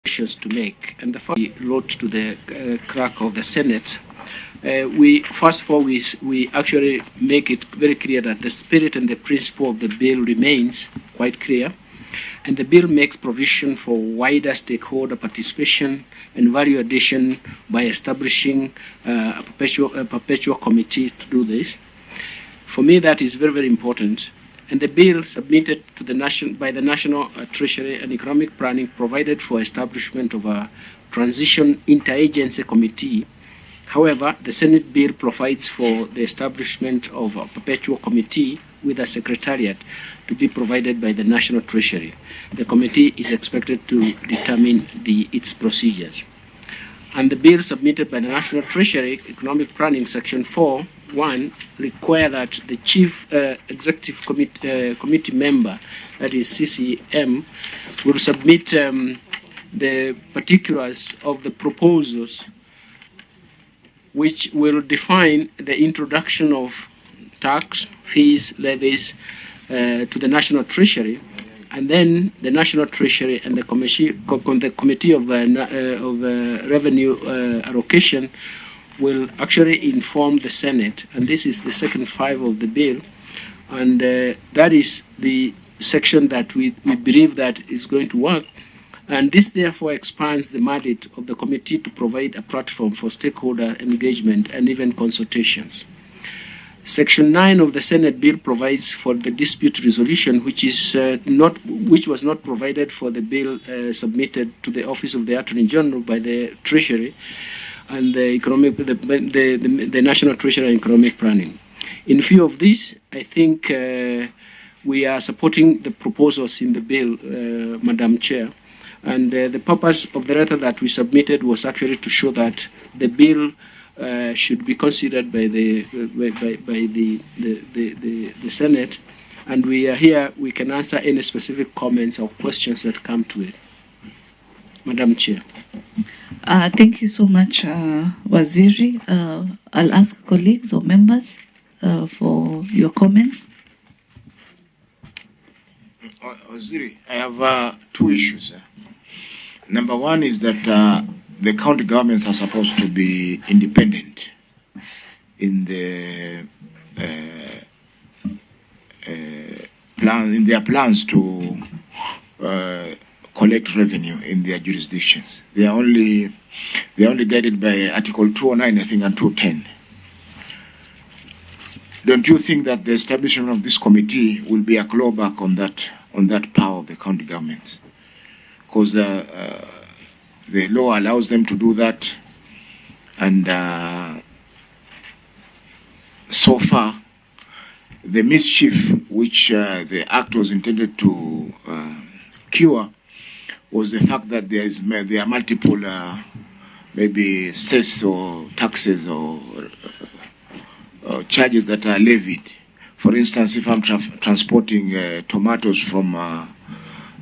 to make, and the first we wrote to the clerk of the Senate. We first of all we actually make it very clear that the spirit and the principle of the bill remains quite clear, and the bill makes provision for wider stakeholder participation and value addition by establishing a perpetual committee to do this. For me, that is very, very important. And the bill submitted to the by the National Treasury and Economic Planning provided for establishment of a transition interagency committee. However, the Senate bill provides for the establishment of a perpetual committee with a secretariat to be provided by the National Treasury. The committee is expected to determine its procedures. And the bill submitted by the National Treasury Economic Planning Section 4.1 require that the Chief Executive Committee member, that is CCM, will submit the particulars of the proposals which will define the introduction of tax, fees, levies to the National Treasury, and then the National Treasury and the Committee of Revenue Allocation will actually inform the Senate, and this is the second 5 of the bill, and that is the section that we believe that is going to work. And this therefore expands the mandate of the committee to provide a platform for stakeholder engagement and even consultations. Section 9 of the Senate bill provides for the dispute resolution, which was not provided for the bill submitted to the Office of the Attorney General by the Treasury and the National Treasury and Economic Planning. In view of this, I think we are supporting the proposals in the bill, Madam Chair. And the purpose of the letter that we submitted was actually to show that the bill should be considered by the Senate, and we are here. We can answer any specific comments or questions that come to it. Madam Chair. Thank you so much, Waziri. I'll ask colleagues or members for your comments. Waziri, I have 2 issues. Number one is that the county governments are supposed to be independent in the in their plans to collect revenue in their jurisdictions. They are only guided by Article 209, I think, and 210. Don't you think that the establishment of this committee will be a clawback on that power of the county governments? Because the law allows them to do that, and so far, the mischief which the act was intended to cure was the fact that there are multiple maybe cess or taxes or charges that are levied. For instance, if I'm transporting tomatoes from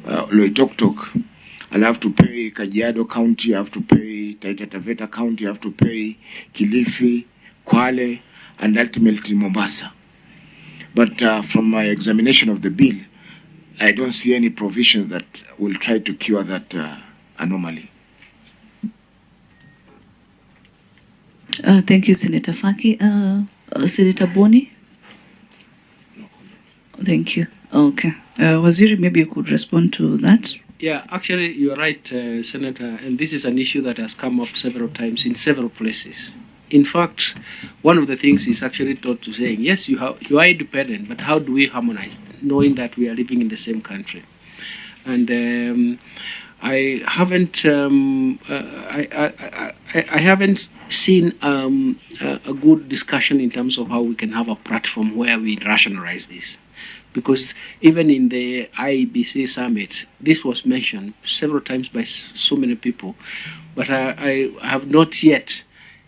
Loitoktok, I'll have to pay Kajiado County, I have to pay Taita Taveta County, I have to pay Kilifi, Kwale, and ultimately Mombasa. But from my examination of the bill, I don't see any provisions that will try to cure that anomaly. Thank you, Senator Faki. Senator Boni? Thank you. Okay. Waziri, maybe you could respond to that. Yeah, actually, you're right, Senator, and this is an issue that has come up several times in several places. In fact, one of the things is actually taught to saying, yes, you are independent, but how do we harmonize, knowing that we are living in the same country? And I haven't seen a good discussion in terms of how we can have a platform where we rationalize this. Because even in the IEBC summit, this was mentioned several times by so many people, but I have not yet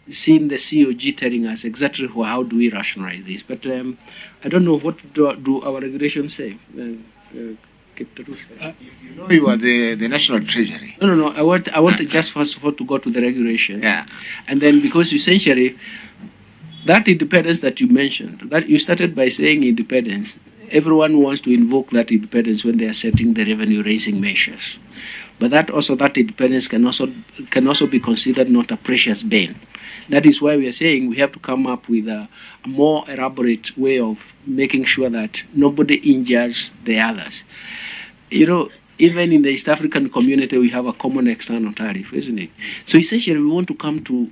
seen the COG telling us exactly how do we rationalize this. But I don't know, what do our regulations say? You know, you are the National Treasury. No. I want just first of all to go to the regulations. Yeah. And then, because essentially, that independence that you mentioned, that you started by saying independence, everyone wants to invoke that independence when they are setting the revenue-raising measures. But that independence can also be considered not a precious bane. That is why we are saying we have to come up with a more elaborate way of making sure that nobody injures the others. You know, even in the East African community, we have a common external tariff, isn't it? So essentially, we want to come to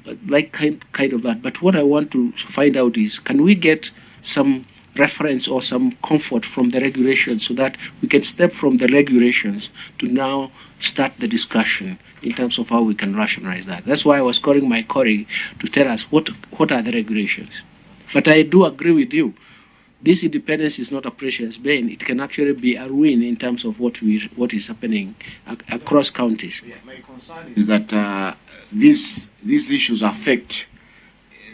kind of that. But what I want to find out is, can we get some reference or some comfort from the regulations so that we can step from the regulations to now start the discussion in terms of how we can rationalize that. That's why I was calling my colleague to tell us what are the regulations. But I do agree with you. This independence is not a precious bane. It can actually be a ruin in terms of what is happening across counties. Yeah, my concern is that these issues affect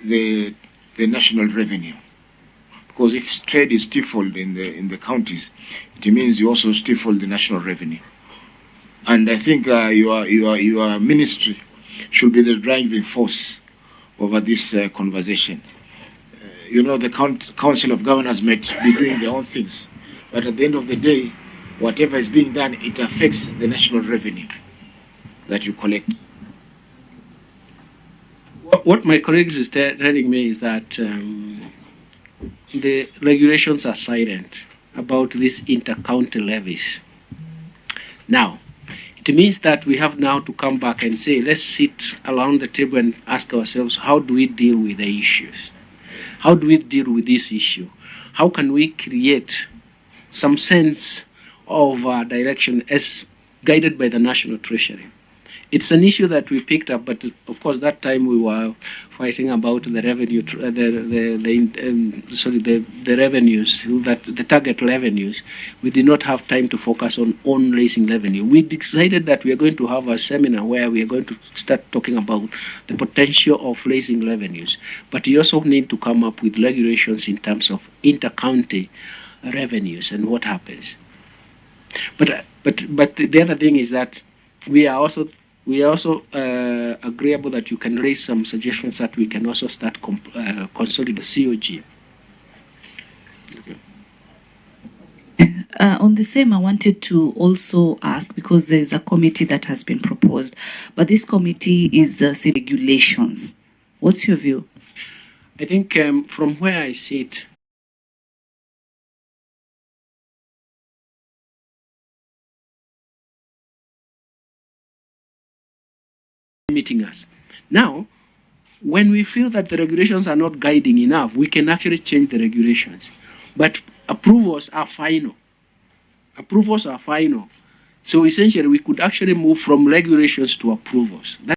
the national revenue. Because if trade is stifled in the counties, it means you also stifle the national revenue. And I think your ministry should be the driving force over this conversation. You know, the Council of Governors may be doing their own things, but at the end of the day, whatever is being done, it affects the national revenue that you collect. What my colleagues is telling me is that the regulations are silent about these inter-county levies. Now, it means that we have now to come back and say, let's sit around the table and ask ourselves, how do we deal with the issues? How do we deal with this issue? How can we create some sense of direction as guided by the National Treasury? It's an issue that we picked up, but of course that time we were fighting about the revenue, the revenues, the target revenues. We did not have time to focus on raising revenue. We decided that we are going to have a seminar where we are going to start talking about the potential of raising revenues. But you also need to come up with regulations in terms of inter-county revenues and what happens. But the other thing is that we are also agreeable that you can raise some suggestions that we can also start consolidating the COG. Okay. On the same, I wanted to also ask, because there is a committee that has been proposed, but this committee is regulations. What's your view? I think from where I sit, meeting us. Now, when we feel that the regulations are not guiding enough, we can actually change the regulations. But approvals are final. Approvals are final. So essentially, we could actually move from regulations to approvals.